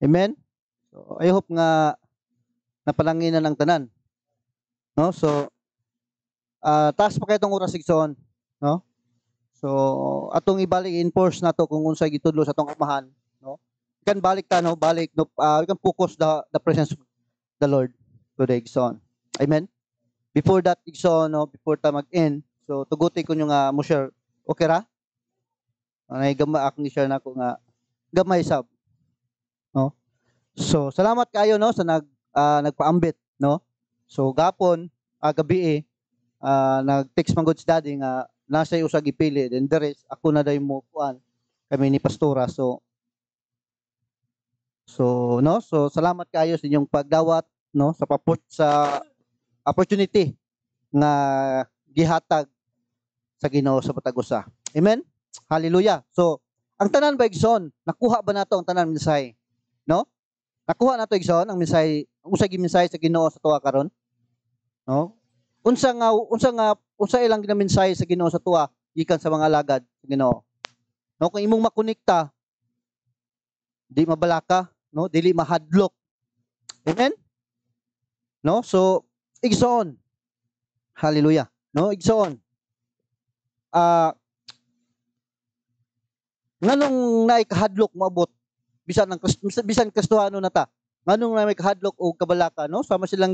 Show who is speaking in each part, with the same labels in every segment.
Speaker 1: Amen? So, I hope nga napalanginan ang tanan. No? So, taas pa kayo itong oras igsoon. No? So, atong ibalik enforce nato kung unsay gitudlo sa atong amahan, no? Kan balik ta no, balik no, we can focus the presence of the Lord today igsoon. Amen. Before that igsoon no, before ta mag-end, so tuguti ko nyo nga mo share. Okay ra? Ay gamay akong i-share nako nga gamay sab, no? So, salamat kayo no sa nagpaambit, no? So, gapon, gabi nag-text man gud si daddy nga nasa usa gipili, then the rest ako na day mo kuan kami ni pastora. So no, so salamat kayo sa inyong pagdawat no sa opportunity nga gihatag sa Ginoo sa matag usa. Amen. Hallelujah. So ang tanan ba igsoon, nakuha ba nato ang tanan mensahe? No? Nakuha nato igsoon ang mensahe, usa gi mensahe sa Ginoo sa tuwa karon? No? Unsa ilang ginamensahe sa Ginoo sa tuwa gikan sa mga alagad sa Ginoo. No, kung imong makonekta di mabalaka, no, dili mahadlok. Amen? No? So igsoon. Hallelujah. No, igsoon. Nganong naay kahadlok moabot bisan Kristohano na ta. Nganong naay kahadlok o kabalaka, no? Sama silang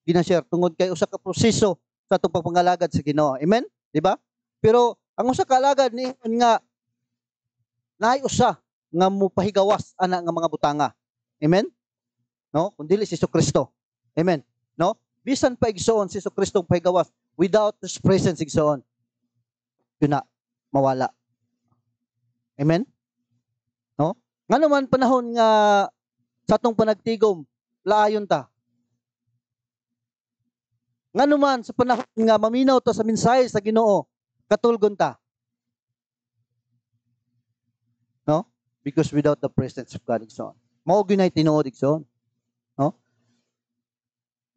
Speaker 1: ginashare tungod kay usa ka proseso sa atong pagpangalagad sa Ginoo. Amen? Di ba? Pero ang usa ka alagad ni nga naay usa nga mopahigawas ana nga mga butanga. Amen? No? Kun dili si Kristo. Amen? No? Bisan pa igsoon si Kristo pahigawas without His presence igsoon. Yun na mawala. Amen? No? Ngano man panahon nga sa atong panagtigom laayon ta. Ngano man sa panahon nga maminaw ta sa mensahe sa Ginoo, katulgon ta. No? Because without the presence of God igsoon. Mao gyud nay tinuod igsoon. No?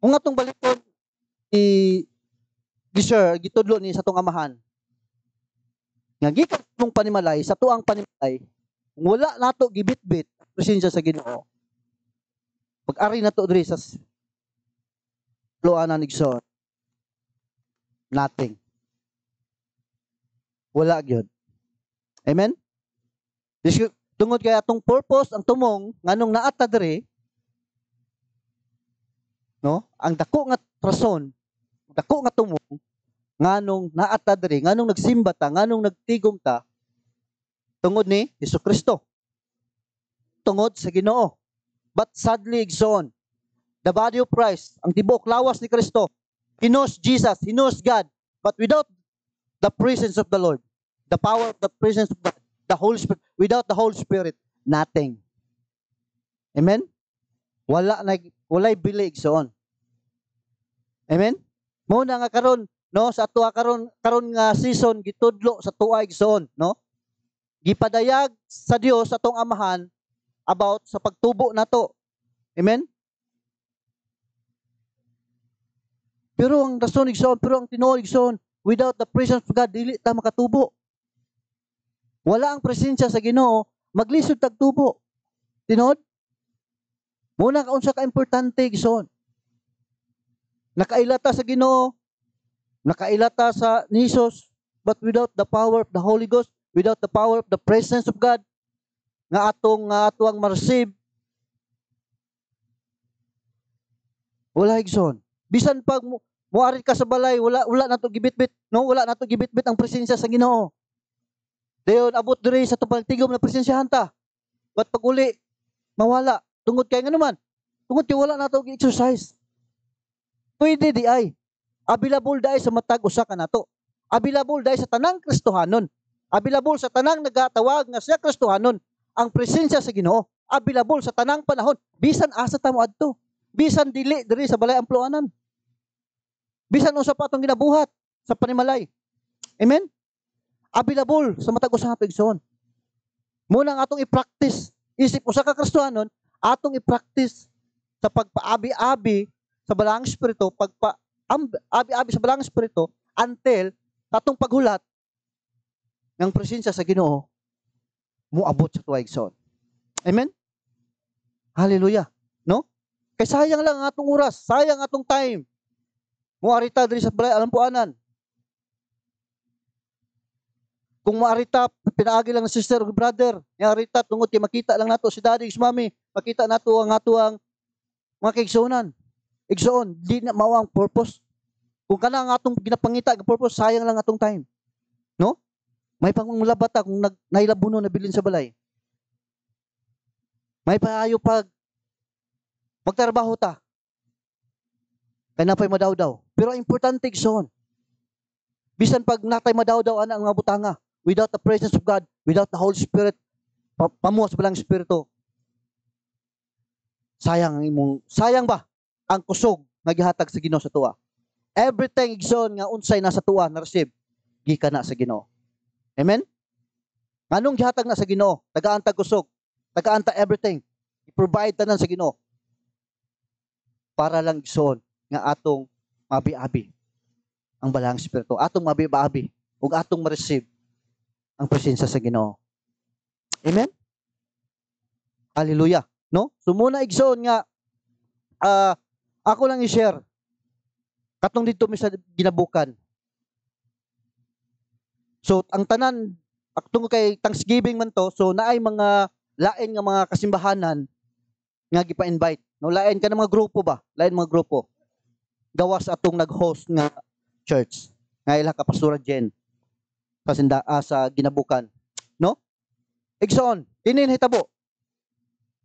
Speaker 1: Kung atong balikon gi-share gitudlo ni sa atong amahan. Nga gikan mong panimalay sa tuang panimalay, wala nato gibitbit presensya sa Ginoo. Pag-ari nato diri sa luanan igsoon. Nothing. Wala gyud. Amen? Tungod kay atong purpose ang tumong nganong naata diri, no? Ang dako nga rason, dako nga tumong nganong naata diri, nganong nagsimba ta, nganong nagtigom ta tungod ni Hesukristo. Tungod sa Ginoo. But sadly igsoon, the body of Christ, ang tibok lawas ni Kristo, he knows Jesus, he knows God, but without the presence of the Lord, the power of the presence of God, the Holy Spirit, without the Holy Spirit, nothing. Amen? Walay bili igsoon. Amen? Muna nga karon, no, sa tuwa karon nga season gitudlo sa tuwa igsoon, no? Gipadayag sa Dios atong amahan about sa pagtubo nato. Amen? Pero ang rason igsoon, pero ang tinuod igsoon, without the presence of God, dili ta makatubo. Wala ang presensya sa Ginoo, maglisod tagtubo. Tinuod? Muna ka unsa ka importante igsoon. Nakailata sa Ginoo, nakailata sa ni Jesus, but without the power of the Holy Ghost, without the power of the presence of God, nga atong ma-receive, wala igsoon. Bisan pag muari ka sa balay, wala nato gibitbit, no? Wala nato gibitbit ang presensya sa Ginoo. Dayon abot diri sa tupang-tigom na presensyahan ta. But pag uli, mawala. Tungod kay nganuman. Tungod kay wala nato gi-exercise. Pwede di ay. Available dai sa matag usa ka nato. Available dai sa tanang Kristohanon. Available sa tanang nagatawag nga siya Kristohanon. Ang presensya sa Ginoo. Available sa tanang panahon. Bisan asa ta moadto. Bisan dili diri sa balay amploanan. Bisan usa pa atong ginabuhat sa panimalay. Amen? Available sa matag usa nga igsoon. Muna nga atong i-practice. Isip usa ka Kristohanon, atong i-practice sa pagpaabi-abi sa balang espiritu, abi-abi sa balang espiritu until tatong paghulat ng presensya sa Ginoo moabot sa tuwa igsoon. Amen? Hallelujah. No? Kay sayang lang ang atong oras, sayang atong time. Muarita diri sa balay alampuanan. Kung maarita, pinaagi lang ng sister o brother, maarita, tungod kay makita lang nato si daddy, si mami, makita nato ang ato ang mga kaigsunan. Igsoon, di na mao ang purpose. Kung kana ang atong ginapangita ang purpose, sayang lang atong time. No? May pangulabata kung nailabuno na bilin sa balay. May paayo pag magtrabaho ta. Kaya napay madaw-daw. Pero importante igsoon. Bisan pag natay madaw-daw ana ang mga butanga, without the presence of God, without the Holy Spirit, pamuwas ba lang Espiritu? Sayang ba ang kusog nga gihatag sa Ginoo sa tuwa? Everything igsoon nga unsay nasa tuwa na receive, gikan na sa Ginoo. Amen? Nganong gihatag na sa Ginoo? Tagaan ta kusog, tagaan ta everything. I-provide tanan sa Ginoo. Para lang igsoon nga atong mabi-abi ang balang Espiritu, atong mabi-abi ug atong ma-receive ang presensya sa Ginoo. Amen? Hallelujah. No? So muna igsoon nga ako lang i-share katong dito mi sa ginabukan. So ang tanan tungod kay Thanksgiving man to, so naay mga lain nga mga kasimbahanan nga gipa-invite. No, lain ka ng mga grupo ba? Lain mga grupo. Gawas atong nag-host nga church. Nga ila ka Pastora Jen sa ginabukan. No? Igsoon, kinin hitabo.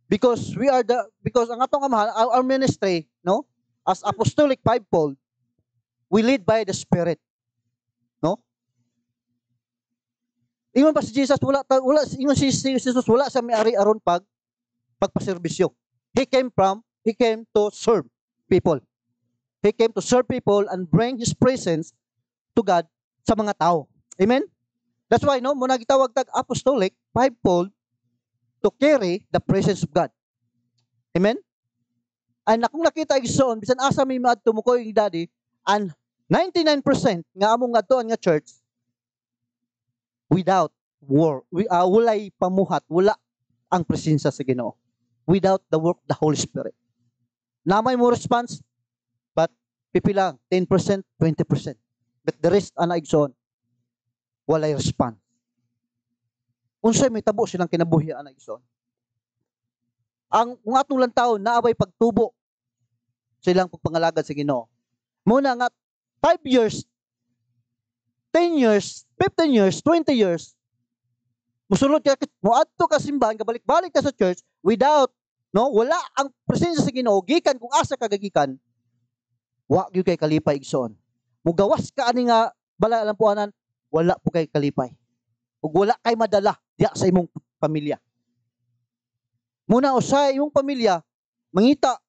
Speaker 1: Because ang atong amahan, our ministry, no? As apostolic fivefold, we lead by the Spirit. No? Ingon pa si Jesus, ingon si Jesus, wala sa may-ari aron pagpaserbisyo. He came to serve people. He came to serve people and bring His presence to God sa mga tao. Amen? That's why, no, muna gitawag tag apostolic, fivefold, to carry the presence of God. Amen? And akong nakita igsoon, bisan asa may maadto mo ko yung daddy, and 99% nga among adtoan nga church, without walay pamuhat, wala ang presensya sa Ginoo. Without the work of the Holy Spirit. Namay mo response, but pipilang 10%, 20%. But the rest ana igsoon, walay response. Unsay may tabo silang kinabuhi ana igsoon. Ang atong lantaw naabay pagtubo silang pagpangalagad sa Ginoo. Muna nga 5 years, 10 years, 15 years, 20 years, musulod ka mo adto ka simbahan, kabalik-balik ka sa church without wala ang presensya sa Ginoo, gikan kung asa ka gagikan, wa gyud kay kalipay igsoon. Mugawas ka ani nga balay alampuanan, wala po kay kalipay. Ug wala kay madala diya sa imong pamilya. Muna usay imong pamilya mangita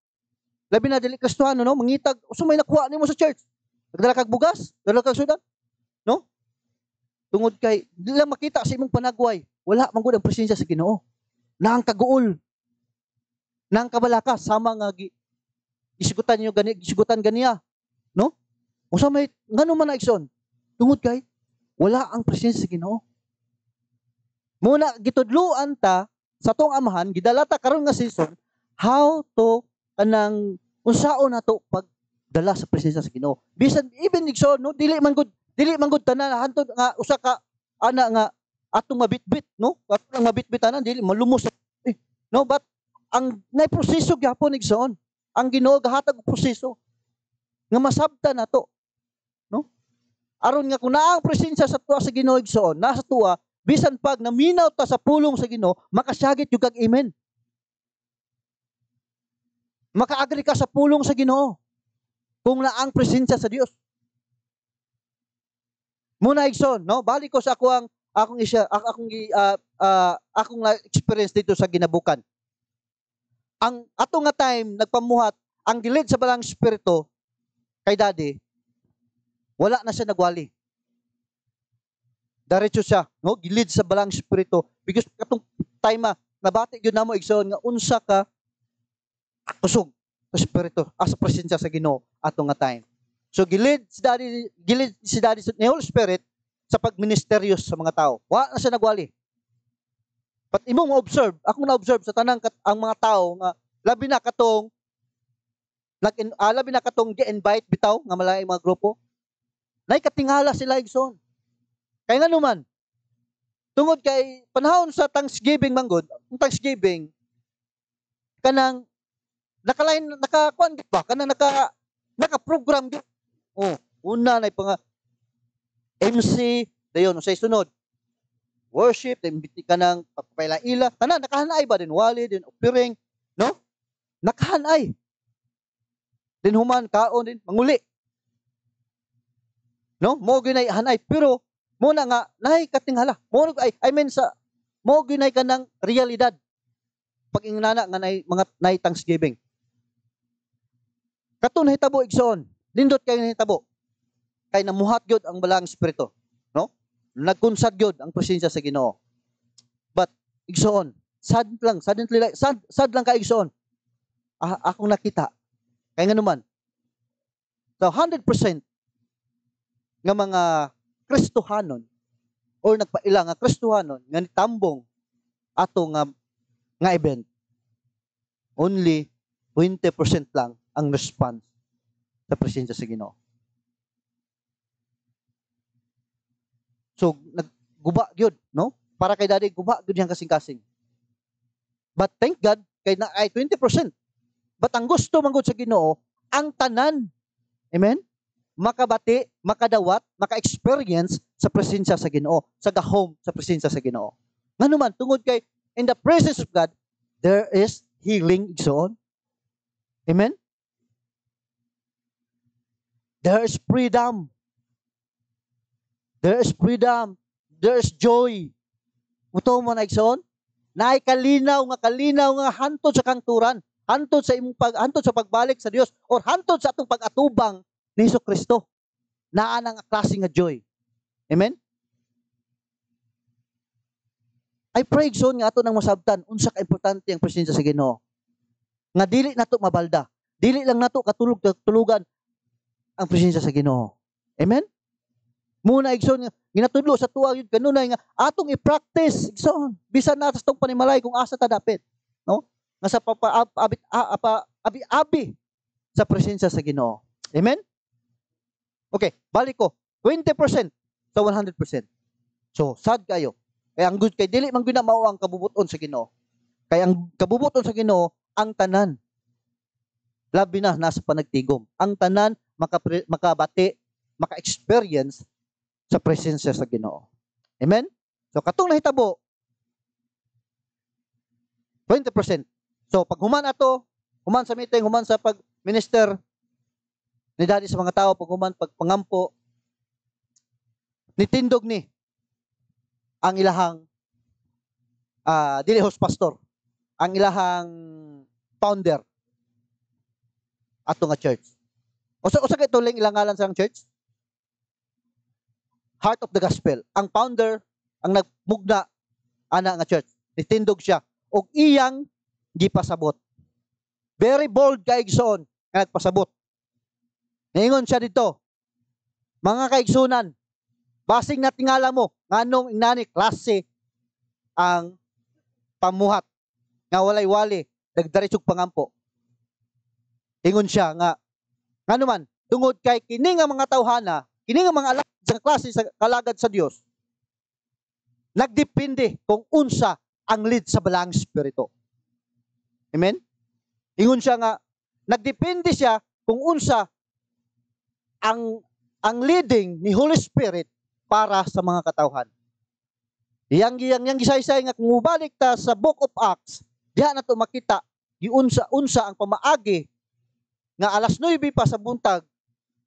Speaker 1: labi na dili Kristiyano, no, mangitag usa may nakuha nimo sa church. Nagdala kag bugas, dala kag sudan, no? Tungod kay dili lang makita sa imong panagway, wala man gud ang presensya sa Ginoo. Nang kaguol, nang kabalaka sama nga gisigutan ganiya, no? Usa may ngano man na igsoon. Tungod kay wala ang presensya sa Ginoo. Muna gitudloan ta sa tong amahan, gidalata karon nga season how to kanang unsaon nato pagdala sa presensya sa Ginoo. Bisan even igsoon, no, dili man gud tanan hantod nga usa ka ana nga atong mabitbit, no? Atong mabitbit tanan dili malumos, no, but ang nay proseso gyapon igsoon. Ang Ginoo gahatag og proseso nga masabtan nato, no? Aron nga kung naa ang presensya sa tuwa sa Ginoo igsoon, nasa tuwa, bisan pag naminaw ta sa pulong sa Ginoo, makasyagit yung kag amen. Makaagri ka sa pulong sa Ginoo kung naang presensya sa Dios. Muna igsoon, no? Balik ko sa akong experience dito sa ginabukan. Ang ato nga time nagpamuhat, ang gilid sa balang espiritu kay daddy, wala na siya nagwali. Diretso siya, no? Gilid sa balang espiritu. Because katong time nabati gyud namo igsoon nga unsa ka kusog sa espiritu, sa presensya sa Ginoo ato nga time. So gilid si daddy ni Holy Spirit sa pagministeryo sa mga tao. Wala na siya nagwali. But imong observe, ako na-observe sa tanang ang mga tao nga Labi na katong labi na katong gi-invite bitaw nga malaing mga grupo. Nay katingala sila igsoon. Kay nga naman, tungod kay panahon sa Thanksgiving manggod, ang Thanksgiving kanang nakakuan gid ba kanang naka-program gid. Oh, una na pang MC dayon say sunod. Worship, imbiti ka ng pagpaila-ila, tanan nakahanay ba din wali din offering, no? Nakahanay. Din human kaon din manguli. No? Mo ginay hanay pero mo na nga naay katingala. Mo I mean sa mo ginay ka ng realidad. Pag ingnana nga mga nay Thanksgiving. Katon hitabo igsoon. Lindot kay hitabo. Kay namuhat gyud ang balang espiritu, no? Nagkunsad gyud ang presensya sa Ginoo. But igsoon, sad lang ka igsoon. Akong nakita. Kaya nga naman, so 100% nga mga Kristohanon or nagpaila nga Kristohanon nga nitambong ato nga event, only 20% lang ang response sa presensya sa Ginoo. So, nagguba gyud, no? Para kay Daddy, guba gyud yang kasing-kasing. But thank God, kay na ay 20%. But ang gusto manggod sa Ginoo, ang tanan, amen? Makabati, makadawat, maka-experience sa presensya sa Ginoo, sa gahom sa presensya sa Ginoo. Ngano man tungod kay in the presence of God, there is healing igsoon. Amen? There is freedom. There is freedom. There is joy. Muto mo na igsoon? Naay kalinaw nga hantod sa kangturan, hantod sa pagbalik sa Dios or hantod sa atong pag-atubang ni Hesukristo. Naa nang klase nga joy. Amen? I pray igsoon nga ato nang masabtan unsa ka importante ang presensya sa Ginoo. Nga dili nato mabalda. Dili lang nato katulugan ang presensya sa Ginoo. Amen? Muna igsoon ginatudlo sa tuwa yun kanunay nga atong i-practice igsoon bisan na sa tong panimalay kung asa ta dapit, no? Nga sa abi sa presensya sa Ginoo. Amen? Okay, balik ko. 20% sa 100%. So, sad kayo. Kaya ang good kay dili man gyud na mao ang kabubuton sa Ginoo. Kaya ang kabubuton sa Ginoo ang tanan. Labi na nasa panagtigom. Ang tanan makabati, maka-experience sa presensya sa Ginoo. Amen? So, katong nahitabo, 20%. So, pag human sa meeting, human sa pag-minister ni Daddy sa mga tao, pag human, pagpangampo, nitindog ni ang ilahang dili host pastor, ang ilahang founder ato nga church. Usa kay tuling ilang ngalan sa church? Heart of the Gospel. Ang founder, ang nagmugna ana nga church. Nitindog siya og iyang gipasabot. Very bold ka igsoon nga nagpasabot. Ningon siya dito, mga kaigsunan, basing natingala mo nganong inani klase ang pamuhat nga walay-wali nagdaretsog pangampo. Ingon siya nga ngano man tungod kay kini nga mga tawhana, kini nga mga sa klase sa kalagad sa Dios, nagdepende kung unsa ang lead sa balang espiritu. Amen? Ingon siya nga, nagdepende siya kung unsa ang leading ni Holy Spirit para sa mga katawhan. Yang gisaysay nga kung mubalik ta sa Book of Acts, diha na to makita unsa ang pamaagi nga alas 9 pa sa buntag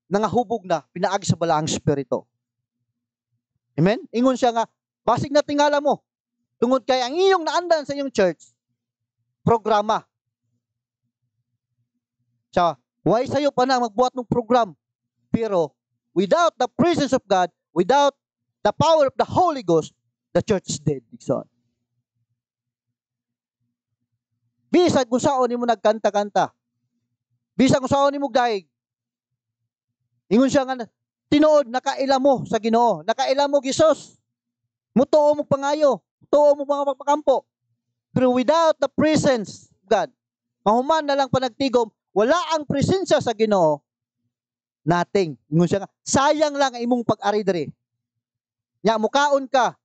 Speaker 1: nangahubog na pinaagi sa balaang espiritu. Amen? Ingon siya nga, basig na tingala mo, tungod kay ang iyong naandan sa iyong church, programa. Siya, why sa'yo pa na magbuhat ng program? Pero, without the presence of God, without the power of the Holy Ghost, the church is dead. Bisag kung saan mo nagkanta-kanta. Bisag kung saan mo daig. Ingon siya nga, tinuod, nakaila mo sa Ginoo. Nakaila mo, Gisos. Mutuo mo pangayo. Mutuo mo mga pagpakampo. Pero without the presence of God, Mahuman na lang panagtigom, wala ang presensya sa Ginoo, nothing. Ingon siya nga, sayang lang ang imong pag-ari diri. Nya mukaon ka.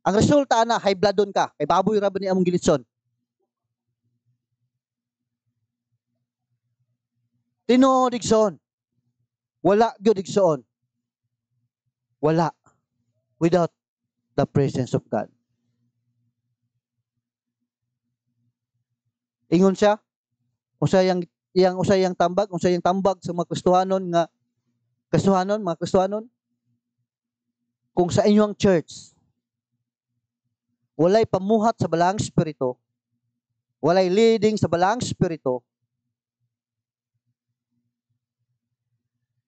Speaker 1: Ang resulta na high bloodon ka. Kay baboy ra ba ni among gilitson. Tinuod igsoon. Wala gyud igsoon. Wala without the presence of God. Ingon siya, usay yang tambag sa mga Kristohanon nga mga Kristohanon, kung sa inyong church walay pamuhat sa balaang espiritu, walay leading sa balaang espiritu,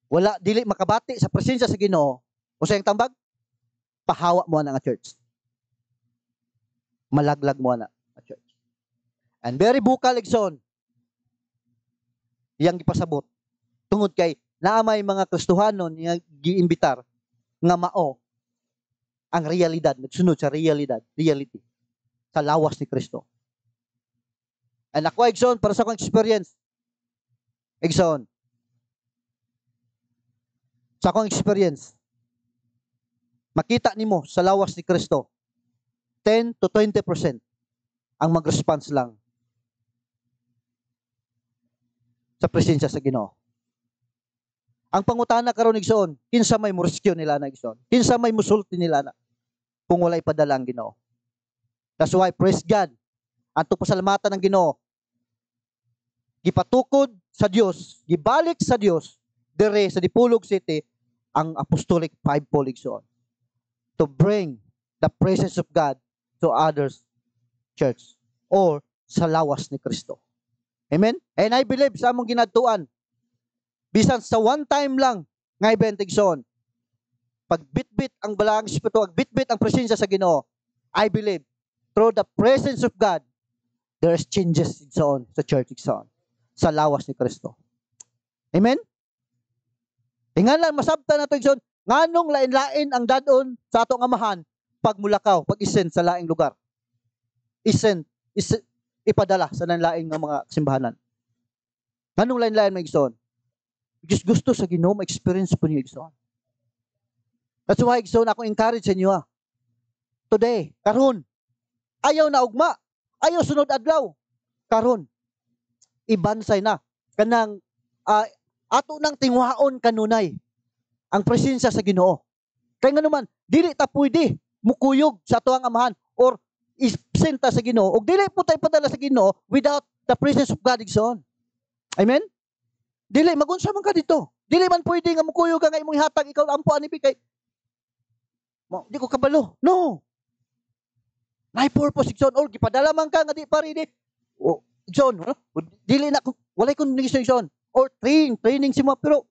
Speaker 1: wala dili makabati sa presensya sa Ginoo, usay yang tambag, pahawa mo na nga church. Malaglag mo na nga church. And very vocal igsoon yang gipasabot tungod kay naamay mga Kristohanon nga giimbitar nga mao ang realidad, nagsunod sa reality sa lawas ni Kristo. And ako igsoon para sa akong experience, igsoon sa akong experience, makita nimo sa lawas ni Kristo 10 to 20% ang mag-response lang sa presensya sa Ginoo. Ang pangutana karon igsoon, kinsa may mo-rescue nila na igsoon? Kinsa may musulti nila na kung walay padala ang Ginoo? That's why praise God. Ato pasalamatan ng Ginoo. Gipatukod sa Dios, gibalik sa Dios dire sa Dipolog City ang apostolic fivefold igsoon to bring the presence of God to others church or sa lawas ni Kristo. Amen? And I believe sa among ginadtuan, bisan sa one time lang nga event igsoon, pagbitbit ang balaang espiritu, pagbitbit ang presensya sa Ginoo, I believe through the presence of God, there's changes igsoon sa church igsoon, sa lawas ni Kristo. Amen? Ingala masabtan nato igsoon, nganong lain-lain ang dadon sa atong amahan pag mulakaw, pag isend sa laing lugar. Ipadala sa laing nga mga simbahanan. Nganong lain-lain may igsoon? Just gusto sa Ginoo ma-experience po niyo igsoon. That's why igsoon ako encourage sa inyo today, karon, ayaw na ugma, ayaw sunod adlaw, karon, ibansay na kanang ato nang tingwaon kanunay ang presensya sa Ginoo. Kay nga naman, dili ta pwede mukuyog sa tuang amahan or isenta sa Ginoo ug dili po tay padala sa Ginoo without the presence of God igsoon. Amen? Dili magunsa man ka dito. Dili man pwede nga mukuyog ka nga imong ihatag ikaw ampo ani kay di ko kabalo. No. May purpose igsoon or gipadala man ka nga di pare di. O igsoon, dili na walay kun igsoon or training si mo pero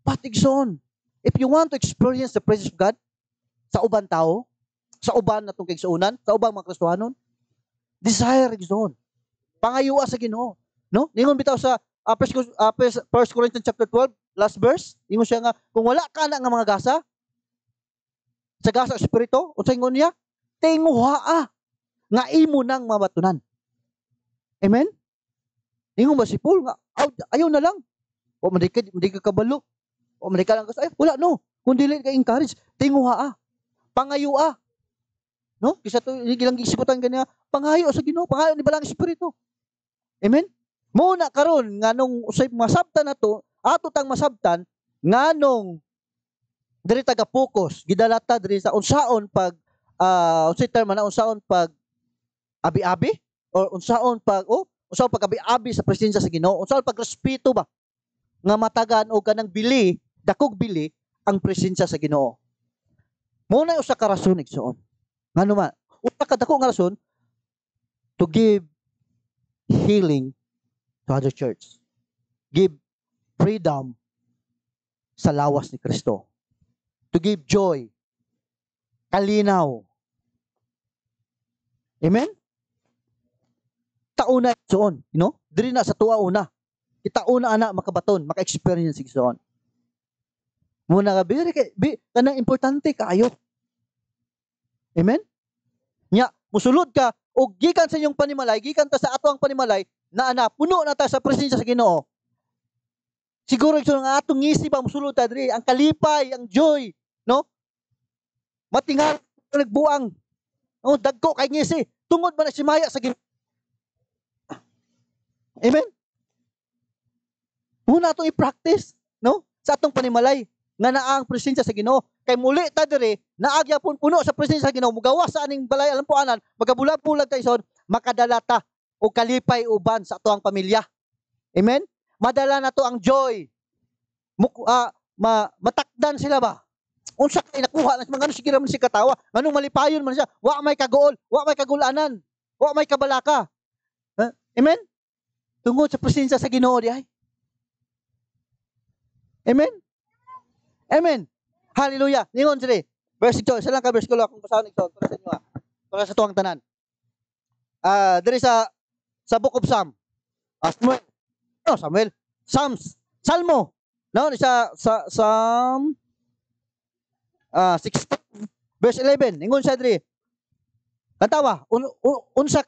Speaker 1: but igsoon. If you want to experience the presence of God sa uban tao, sa uban natong kaigsuonan, sa ubang mga Kristohanon, desire igsoon. Pangayua sa Ginoo, no? Ningon bitaw sa 1 Corinthians chapter 12, last verse, ingon siya nga kung wala ka na nga mga gasa, sa gasa espiritu, unsay ingon niya? Tinguhaa nga imo nang mabatunan. Amen? Ingon ba si Paul nga ayaw na lang. O man di ka kabalo. O man di ka lang ay wala no. Kun dili ka encourage, tinguhaa. Pangayua. No? Kisa to ilang gisiputan kaniya, pangayo sa Ginoo, pangayo ni balang espiritu. Amen? Muna karon nganong usay masabtan nato, ato tang masabtan nganong diri taga focus, gidalata diri sa unsaon pag unsay term na unsaon pag abi-abi or unsaon pag abi-abi sa presensya sa Ginoo, unsaon pag respeto ba nga matagan o kanang bili, dakog bili ang presensya sa Ginoo. Muna usa ka rason igsoon. Ngano man, usa ka dako nga rason to give healing to other church. Give freedom sa lawas ni Kristo. To give joy, kalinaw. Amen? Tauna igsoon, you know? Diri na sa tuwa una. Itauna ana makabaton, maka-experience igsoon. Muna ka kanang importante kaayo. Amen? Nya, musulod ka o gikan sa inyong panimalay, gikan ta sa ato ang panimalay, na puno na ta sa presensya sa Ginoo. Siguro ito nga atong ngisi ba musulod ta diri, ang kalipay, ang joy, no? Matingal nagbuang. Oh, dagko kay ngisi. Tungod man na si Maya sa Ginoo. Amen. Muna atong i-practice, no? Sa atong panimalay nga naa ang presensya sa Ginoo. Kay muli ta diri, naagya pun puno sa presensya sa Ginoo, mugawas sa aning balay alampuanan, magabulag-bulag ta ison, makadala ta og kalipay uban sa ato ang pamilya. Amen. Madala na to ang joy. Matakdan sila ba? Unsa kay nakuha na mga sige man si katawa, nganong malipayon man siya, wa may kagool, wa may kagulanan, wa may kabalaka. Amen. Tungod sa presensya sa Ginoo di ay. Amen. Amen. Hallelujah. Ningon sila. Verse 2. Isa lang ka verse ko lang kung basahin ito para sa inyo. Para sa tuwang tanan. Diri sa Book of Psalm. Samuel. Psalms. Salmo. No, sa Psalm 16 verse 11. Ningon siya diri. Kantawa, unsa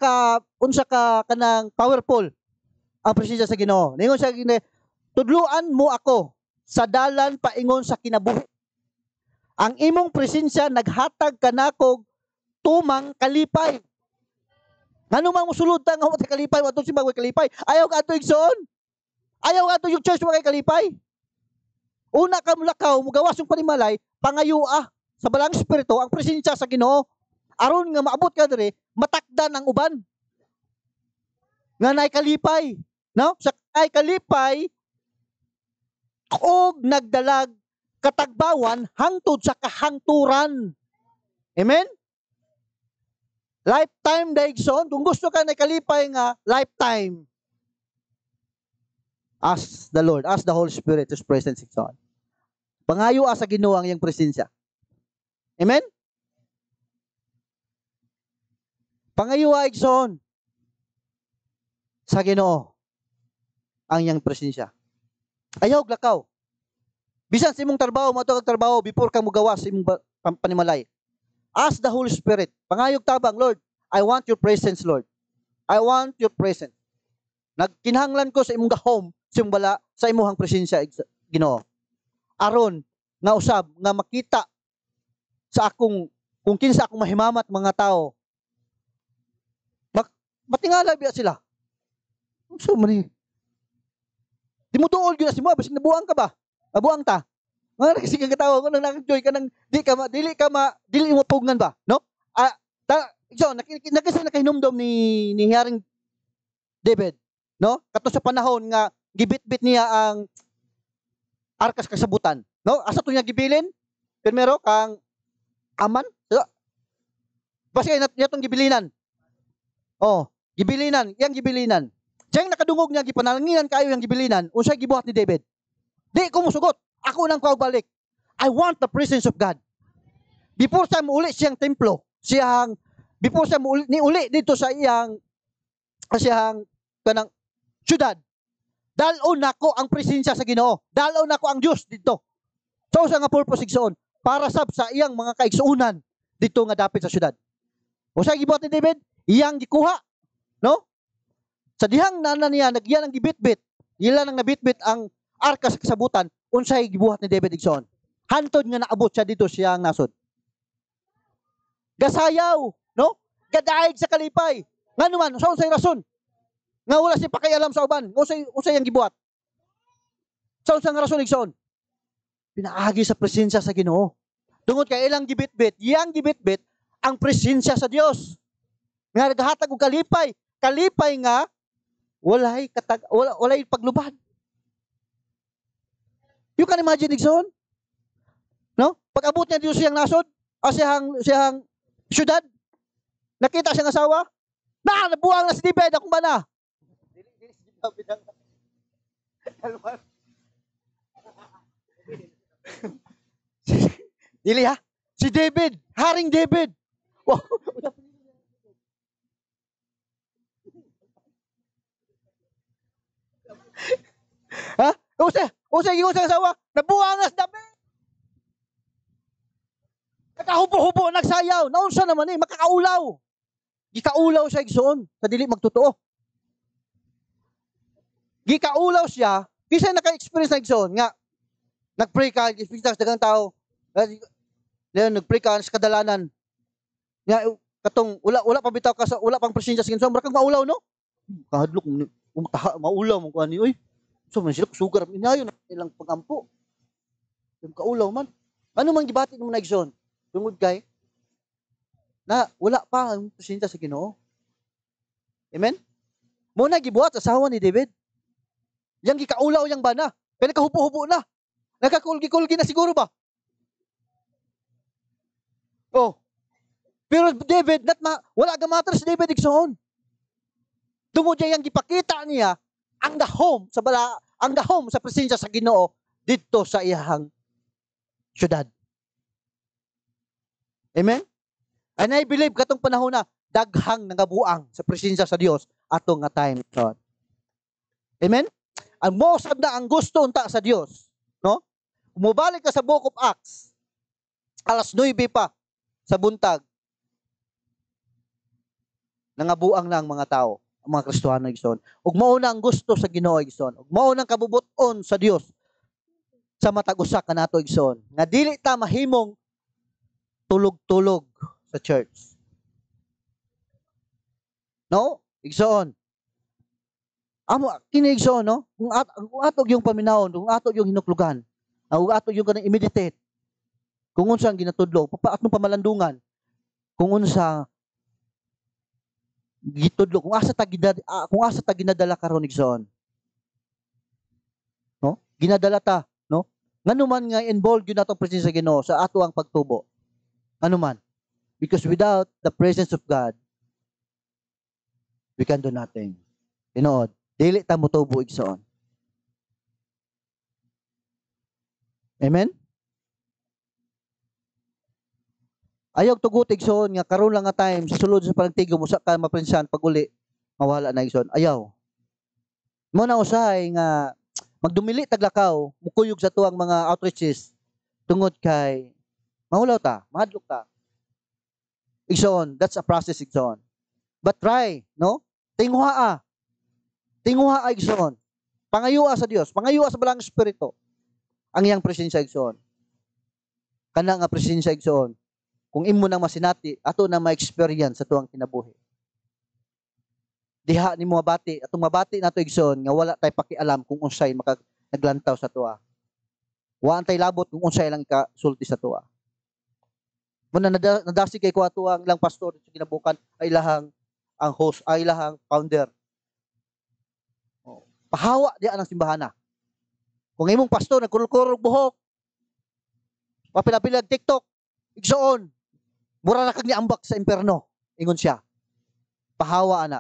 Speaker 1: ka kanang powerful ang presensya sa Ginoo. Ningon siya gini, tudluan mo ako sa dalan paingon sa kinabuhi. Ang imong presensya naghatag kanako tumang kalipay. Ngano man mosulod ta nga wa kalipay, wa to si bagay kalipay. Ayaw ka ato igsoon. Ayaw ka ato yung church wa kay kalipay. Una ka mulakaw, mugawas yung panimalay, pangayua sa balang espiritu ang presensya sa Ginoo. Aron nga maabot ka diri, matakdan ang uban. Nga nay kalipay, no? Sa ay kalipay og nagdalag katagbawan hangtod sa kahangturan. Amen? Lifetime daigson, kung gusto ka na kalipay nga lifetime. Ask the Lord, ask the Holy Spirit His presence igsoon. Pangayo sa Ginoo ang iyang presensya. Amen? Pangayo igsoon sa Ginoo ang iyang presensya. Ayaw lakaw. Bisan sa imong trabaho, mato kag trabaho before ka mugawas sa imong panimalay. Ask the Holy Spirit. Pangayog tabang, Lord, I want your presence, Lord. I want your presence. Nagkinahanglan ko sa imong gahom, sa imong bala, sa imong presensya, Ginoo. Aron nga usab nga makita sa akong kung kinsa akong mahimamat mga tao. Matingala biya sila. So mani. Di mo tuol gyud si mo, basig nabuang ka ba? Nabuang ta. Nga kasi kang katawa ko nang nag-enjoy ka nang dili mo pugngan ba, no? So nakahinumdom ni Haring David, no? Kato sa panahon nga gibit-bit niya ang arkas kasabutan, no? Asa to niya gibilin? Primero kang aman. Basta niya tong gibilinan. Oh, gibilinan, yang gibilinan. Siyang nakadungog niya gipanalangin kayo yang gibilinan, unsay gibuhat ni David? Di ko musugot. Ako nang balik. I want the presence of God. Before siya muuli siyang templo, before siya uli dito sa iyang kanang syudad, dalon nako ang presensya sa Ginoo. Dalon nako ang Dios dito. So sa nga purpose igsoon, para sa iyang mga kaigsuunan dito nga dapit sa syudad. O sa gibuhat ni David, iyang gikuha, no? Sa dihang nana niya nagyan ang gibit-bit, ila nang nabitbit ang arka sa kasabutan, unsay gibuhat ni David igsoon. Hantod nga naabot siya dito siyang nasod. Gasayaw, no? Gadaig sa kalipay. Ngano man, sa unsay rason? Nga wala siya pakialam sa uban. Unsay ang gibuhat? Sa unsang rason igsoon? Pinaagi sa presensya sa Ginoo. Tungod kay ilang gibit-bit, yang gibit-bit ang presensya sa Dios. Nga nagahatag og kalipay, kalipay nga walay paglubad. You can imagine igsoon? No? Pag-abot niya dito siyang nasod, siyang syudad, nakita siyang asawa, nabuang na si David, akong bana. Dili ha? Si David, Haring David. Wow. Ha? Usay gingon sa asawa, nabuang na si David. Nakahubo-hubo, nagsayaw. Naunsa naman makakaulaw. Gikaulaw siya igsoon sa dili magtotoo. Gikaulaw siya, bisa naka-experience na igsoon nga nagpray ka, experience dagang tao. Leon nagpray ka sa kadalanan. Nga katong wala pa bitaw ka sa wala pang presensya sa Ginoo. Mura kang maulaw no? Kahadlok maulaw mo ko ani oy. So man sila sugar inayo na ilang pagampo. Yung kaulaw man. Ano man gibati mo na igsoon? Tungod kay na wala pa ang presensya sa Ginoo. Amen? Mo na gibuhat sa asawa ni David. Yang gikaulaw yang bana. Kaya nakahupo-hupo na. Nakakulgi-kulgi na siguro ba? Oh. Pero David, wala ka matter si David igsoon. Tungod niya yang gipakita niya ang gahom sa presensya sa Ginoo didto sa iyang syudad. Amen? And I believe katong panahon na daghang nangabuang sa presensya sa Dios atong nga time. Amen? Ang most na ang gusto unta sa Dios, no? Umubalik ka sa Book of Acts, alas 9 pa sa buntag, nangabuang na ang mga tao, ang mga Kristiyano igsoon. Ug mao na ang gusto sa Ginoo igsoon. Ug mao nang kabubuton sa Dios sa matag usa kanato igsoon. Nga dili ta mahimong tulog-tulog sa church. No? Igsoon. Amo kini igsoon no? Kung atog yung paminawon, kung atog yung hinuklugan, kung atog yung kanang i-meditate, kung unsa ang ginatudlo, atong pamalandungan, kung unsa gitudlo, kung asa ta ginadala karon igsoon. No? Ginadala ta, no? Ngano man nga involved gyud natong presensya sa Ginoo sa ato ang pagtubo. Ano man? Because without the presence of God, we can do nothing. Tinuod, dili ta motubo igsoon. Amen? Ayaw tugot igsoon nga karon lang nga time sa sulod sa pagtigom usa ka maprensan pag uli mawala na igsoon. Ayaw. Mo na usahay nga magdumili taglakaw, mukuyog sa tuang mga outreaches tungod kay mahulaw ta, mahadlok ta. Igsoon, that's a process igsoon. But try, no? Tinguhaa. Tinguhaa igsoon. Pangayua sa Dios, pangayua sa balang espiritu. Ang iyang presensya igsoon. Kana nga presensya igsoon. Kung imo nang masinati, ato na ma-experience sa tuang kinabuhi. Diha ni mo mabati, atong mabati nato igsoon nga wala tay pakialam kung unsay naglantaw sa tuwa. Wa tay labot kung unsay lang sulti sa tuwa. Muna nadasi kay ko ato ang ilang pastor sa kinabukan ay ilahang ang host, ay ilahang founder. Pahawa di ang simbahana. Kung imong pastor nagkurul-kurul buhok, papila-pila TikTok, igsoon, mura na kag niambak sa imperno, ingon siya. Pahawa ana.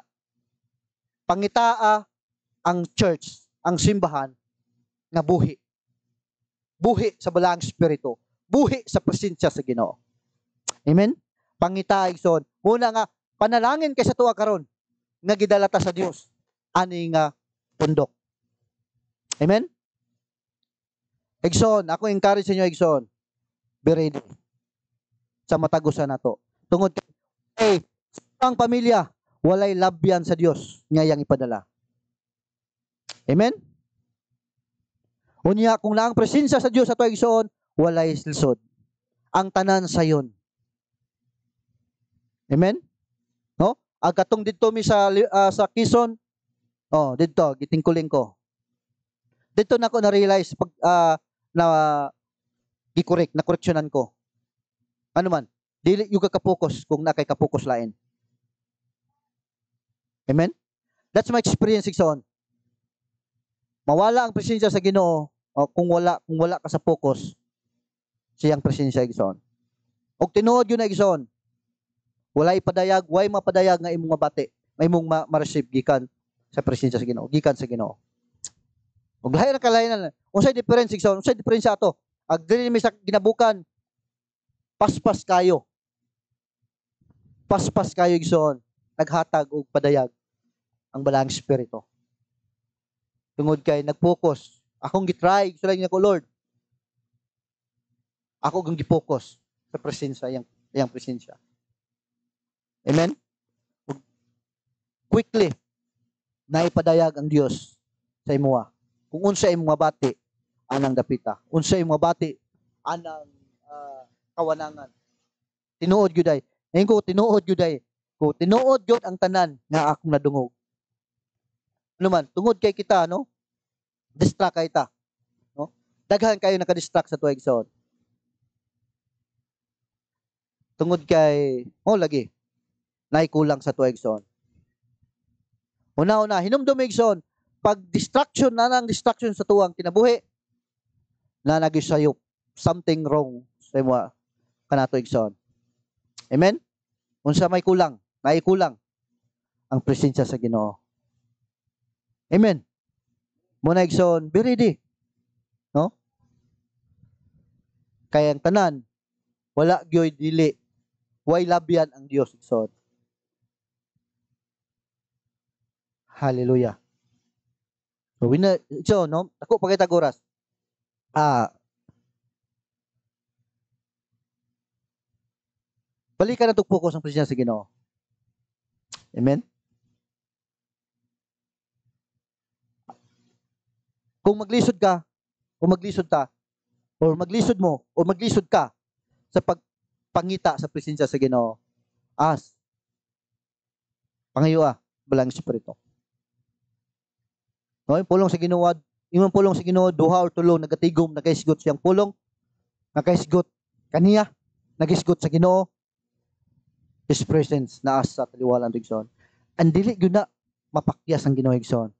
Speaker 1: Pangitaa ang church, ang simbahan nga buhi. Buhi sa balang espiritu, buhi sa presensya sa Ginoo. Amen? Pangitaa igsoon. Muna nga panalangin kay sa tuwa karon nga gidalata sa Dios ani nga pundok. Amen? Igsoon, ako encourage sa inyo igsoon. Be ready sa matagusan nato. Tungod kay ang pamilya walay labyan sa Dios nga yang ipadala. Amen? Unya kung laang presensya sa Dios ato igsoon, walay silsod. Ang tanan sayon. Amen? No? Agkatong didto mi sa Quezon, didto gitingkuling ko. Dito na ako na-realize pag na gi-correct, na korreksyonan ko. Ano man, dili yung ka-focus kung nakay ka-focus lain. Amen? That's my experience igsoon. Mawala ang presensya sa Ginoo kung wala ka sa focus siyang presensya igsoon. Og tinuod yun na igsoon. Wala ipadayag, way mapadayag nga imong mabati, may imong ma-receive gikan sa presensya sa Ginoo, gikan sa Ginoo. Og lahi ra kalahinan. Unsay difference igsoon? Unsay difference ato? Ag dili mi sa ginabukan. Paspas kayo. Paspas kayo igsoon. Naghatag og padayag ang balang espiritu. Tungod kay nag-focus. Akong gitry sila nga ko Lord. Ako gang gi-focus sa presensya yang presensya. Amen. quickly na ipadayag ang Dios sa imuha. Kung unsa imong mabati anang dapita, unsa imong mabati anang kawanangan. Tinuod gyud ay. Ngayon ko tinuod gyud ay. Ko tinuod gyud ang tanan nga akong nadungog. Ano man, tungod kay kita, no? Distract kay ta, no? Daghan kayo naka-distract sa tuig igsoon. Tungod kay lagi naikulang sa tuig igsoon. Una-una, hinumdum igsoon, pag distraction na nang distraction sa tuwang kinabuhi, na nagisayop, something wrong sa imo kanato igsoon. Amen? Unsa may kulang, naikulang ang presensya sa Ginoo. Amen. Muna igsoon, be ready. No? Kaya ang tanan, wala gyoy dili, way labyan ang Dios igsoon. Hallelujah. So, igsoon, no? Ako pagkitaguras. Balikan na itong focus ang presensya sa Ginoo. Amen? Kung maglisod ka, o maglisod ta, or maglisod mo, o maglisod ka sa pagpangita sa presensya sa Ginoo, pangayua, balang Espiritu. No, yung pulong sa Ginoo, yung pulong sa Ginoo, duha or tulo, nagatigom, nagaisgot siyang pulong, nagaisgot kaniya, nagisgot sa Ginoo, His presence na sa taliwalan igsoon. Ang dili gyud na mapakyas ang Ginoo igsoon.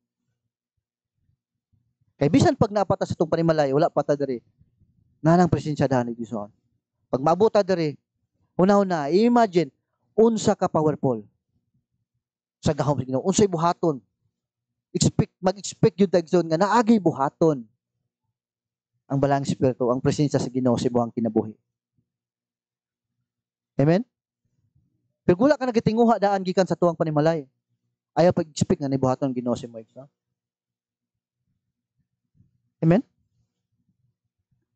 Speaker 1: Kay bisan pag napata sa itong panimalay, wala pa ta diri. Nanang presensya dahan igsoon. Pag maabot ta diri, una-una, imagine unsa ka powerful sa gahom sa Ginoo. Unsay buhaton. Mag-expect yun igsoon nga naagi buhaton ang balang Espiritu, ang presensya sa Ginoo sa buhang kinabuhi. Amen? Pero wala ka nagatinguha daan gikan sa tuwang panimalay. Ayaw pag-expect nga ni buhaton Ginoo sa mo igsoon. Amen?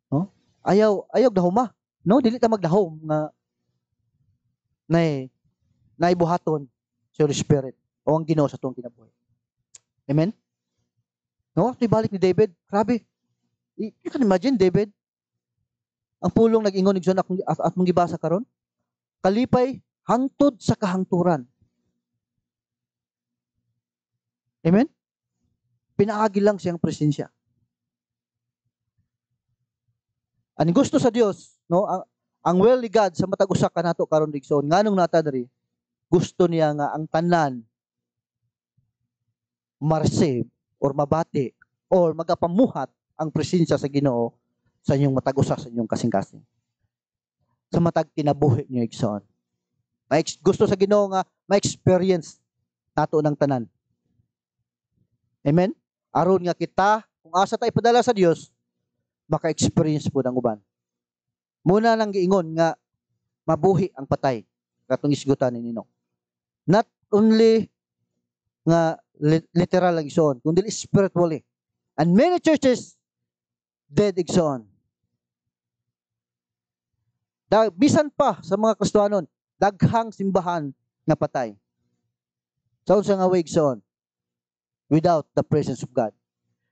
Speaker 1: No? Ayaw dahoma. No, dili ta magdahom nga nay buhaton sa Holy Spirit o ang Ginoo sa tuwang kinabuhi. Amen? No, balik ni David, grabe. You can imagine David, ang pulong nag-ingon igsoon at mong gibasa karon. Kalipay hangtod sa kahangturan. Amen? Pinaagi lang siyang presensya. Ang gusto sa Dios, no, ang will ni God sa matag usa kanato karon digsoon, nganong nata diri, gusto niya nga ang tanan ma-receive or mabati or magapamuhat ang presensya sa Ginoo sa inyong matag usa sa inyong kasing-kasing. Sa matag kinabuhi niyo igsoon. Gusto sa Ginoo nga ma-experience nato ng tanan. Amen? Aron nga kita, kung asa tayo padala sa Dios, maka-experience po ng uban. Muna nang giingon nga mabuhi ang patay katong isgutan ni Ninong. Not only nga literal lang igsoon, kundi spiritually. And many churches dead igsoon. Bisan pa sa mga Kristiyanon, daghang simbahan nga patay. Sa unsa nga way igsoon? Without the presence of God.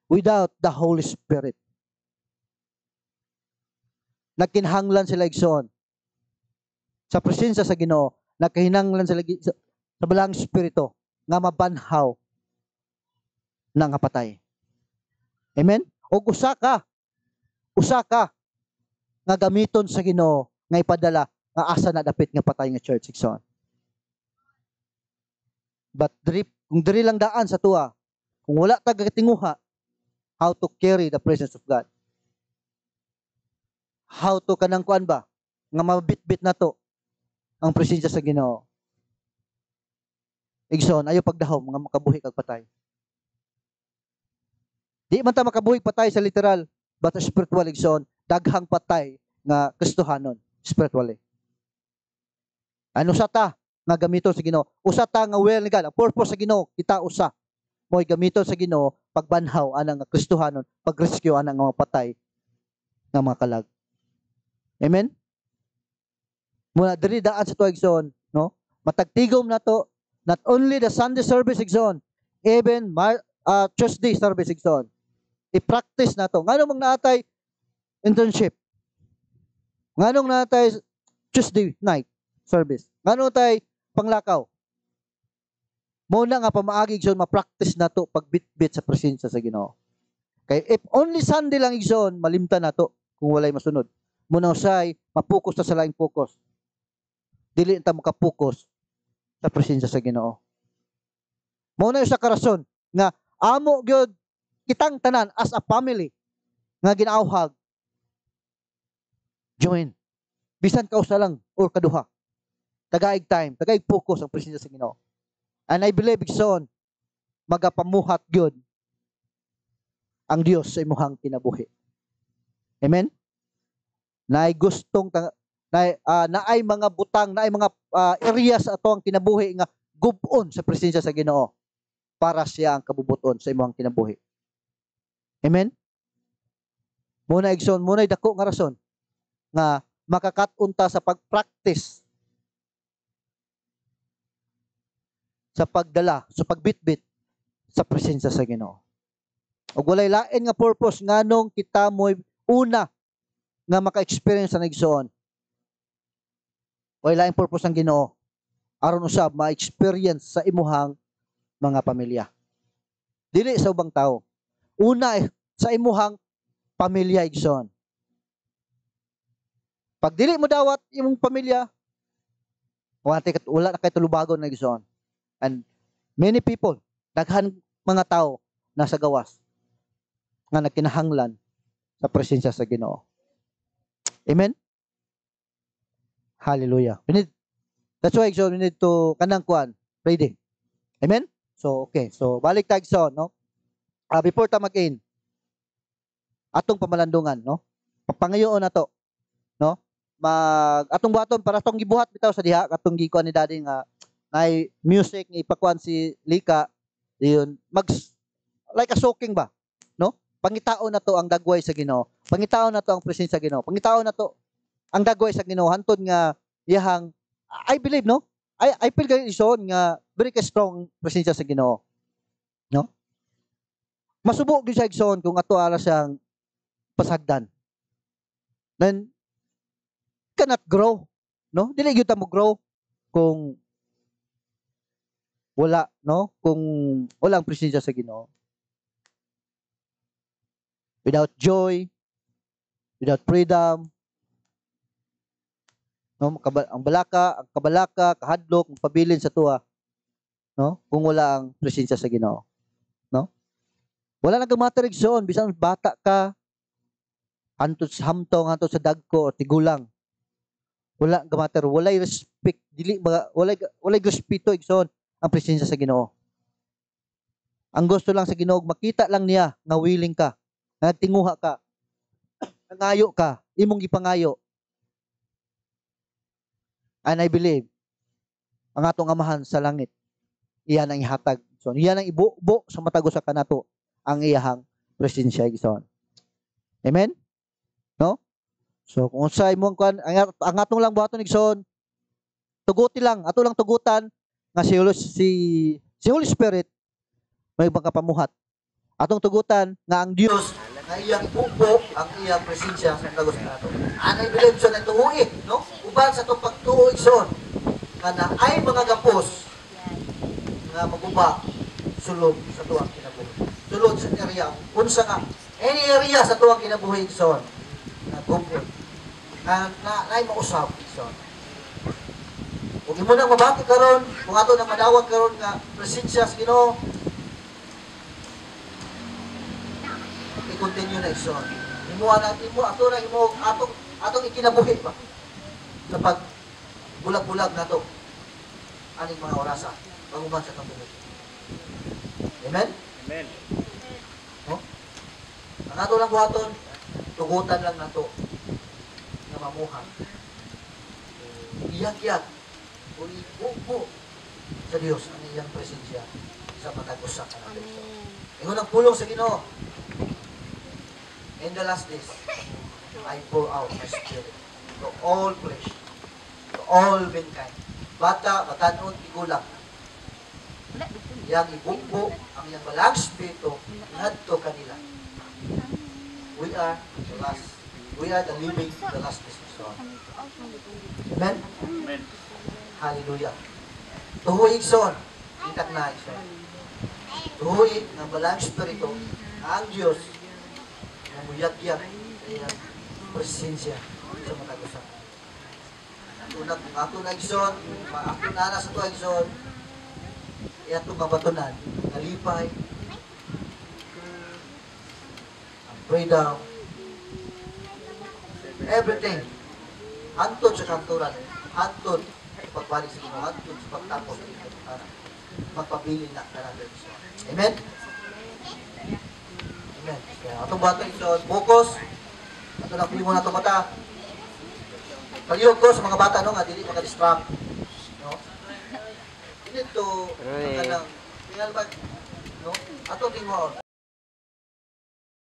Speaker 1: Without the Holy Spirit. Nagkinahanglan sila igsoon sa presensya sa Ginoo, nagkahinanglan sila sa balang Espiritu nga mabanhaw na nga patay. Amen? O usa ka nga gamiton sa Ginoo nga ipadala nga asa na dapit nga patay nga church igsoon. But kung diri lang daan sa tuwa, kung wala ta gatinguha how to carry the presence of God. How to kanang kuan ba nga mabitbit na to ang presensya sa Ginoo. Igsoon ayo pagdahom nga makabuhi kag patay. Di man ta makabuhi patay sa literal, but spiritual igsoon, daghang patay nga Kristohanon spiritually. Ano sa ta nga gamiton sa Ginoo? Usa ta nga will ni God, ang purpose sa Ginoo, kita usa mo'y gamiton sa Ginoo pagbanhaw anang nga Kristohanon, pag-rescue anang mga patay nga mga kalag. Amen? Muna diri daan sa tuig igsoon, no? Matagtigom na to Not only the Sunday service igsoon, even Tuesday service igsoon. I-practice na to. Nganong mang naatay internship? Nganong naatay Tuesday night service? Nganong tay panglakaw? Muna nga pamaagi igsoon ma-practice na to pagbitbit sa presensya sa Ginoo. Kay if only Sunday lang igsoon, malimtan na to kung walay masunod. Muna usay mapokus ta sa laing focus. Dili ta makapokus sa presensya sa Ginoo. Muna sa karason nga amo gyud kitang tanan as a family nga ginaawhag. Join. Bisan kausa lang or kaduha. Tagaig time, tagaig focus ang presensya sa Ginoo. And I believe igsoon magapamuhat gyud ang Dios sa imuhang kinabuhi. Amen. Naay gustong naay mga butang, naay mga areas ato ang kinabuhi nga gubon sa presensya sa Ginoo para siya ang kabubuton sa imuhang kinabuhi. Amen. Muna igsoon, muna dako nga rason nga makakat-unta sa pag-practice sa pagdala, sa pagbitbit sa presensya sa Ginoo. Ug walay lain nga purpose nganong kita mo'y una nga maka-experience sa igsoon. Walay lain purpose ang Ginoo aron usab ma-experience sa imuhang mga pamilya. Dili sa ubang tao. Una sa imuhang pamilya igsoon. Pag dili mo dawat imong pamilya, wala na kay tulubagon na igsoon. And many people, daghan mga tao nasa gawas nga nagkinahanglan sa presensya sa Ginoo. Amen? Hallelujah. That's why so we need to kanang kuan, ready. Amen? So okay. So balik tag so, no? Before ta mag-in, atong pamalandungan, no? Papangayoon na to, no? Atong buhaton para tong gibuhat bitaw sa diha katong gikuan ni daddy nga nay music ni ipakuan si Lika yun like a soaking ba, no? Pangitaon na to ang dagway sa Ginoo. Pangitaon na to ang presensya sa Ginoo. Pangitaon na to ang dagway sa Ginoo hantod nga iyahang I believe, no? I feel kayo ison nga very strong presensya sa Ginoo, no? Masubo gyud siya igsoon kung ato ara siyang pasagdan. Then cannot grow, no? Dili gyud ta mo grow kung wala, no? Kung wala ang presensya sa Ginoo. Without joy, without freedom, no? Ang kabalaka, kahadlok, pabilin sa tuwa, no? Kung wala ang presensya sa Ginoo, no? Wala nang matter igsoon bisan bata ka hantod sa hamtong, hantod sa dagko o tigulang. Wala gamater, walay respect, walay respeto igsoon ang presensya sa Ginoo. Ang gusto lang sa Ginoo makita lang niya nga willing ka, nga tinguha ka, nangayo ka, imong gipangayo. And I believe ang atong amahan sa langit iyan ang ihatag. So iyan ang ibubo sa matago sa kanato ang iyahang presensya igsoon. Amen? No? So kung unsay mo ang atong lang buhaton igsoon, tuguti lang, ato lang tugutan nga si Holy Spirit may pagkapamuhat. Atong tugutan nga ang Dios nga iyang ibubo ang iyang presensya sa tagos nato. Anay bilib sa natuhi, no? Uban sa tong pagtuo igsoon nga na ay mga gapos nga maguba sulod sa tuwang kinabuhi. Sulod sa area, unsa nga any area sa tuwang kinabuhi igsoon na gubo na mausab igsoon. Ug imo nang mabati karon, kung ato nang madawat karon nga presensya sa Ginoo, i-continue na igsoon. Atong ikinabuhi ba sa pag bulag-bulag nato aning mga orasa panguban sa kabuhi. Amen?
Speaker 2: Amen.
Speaker 1: No? Ang ato lang buhaton, tugutan lang nato nga mamuhan. Iyak-iyak o ibubo sa Dios ang iyang presensya sa matagos sa kanang ingon ang pulong sa Ginoo. In the last days, I pour out my spirit to all flesh, to all mankind. Bata, batanon, igulang. iyang ibugbo ang iyang balang spirito ngadto kanila. We are the last. We are the living, the last decision. Amen?
Speaker 2: Amen.
Speaker 1: Hallelujah. Tuhuig son, itak na siya. Tuhuig ng balang spirito ang Diyos na muyag-yag sa iyang presensya sa matagusan. Tunag kung ako na igsoon, ako na sa tuwa igsoon, iyan itong mabatunan, nalipay, ang pray down, everything, hantod sa kanturan, hantod sa pagbalik sa Ginoo, hantod sa pagtapos sa Ginoo, magpabilin na natin igsoon. Amen? Amen. Kaya atong bata igsoon, focus, ato na pili mo na itong mata, palihog ko sa mga bata no nga dili maka-distract no dito kanang tingal ba no ato tingol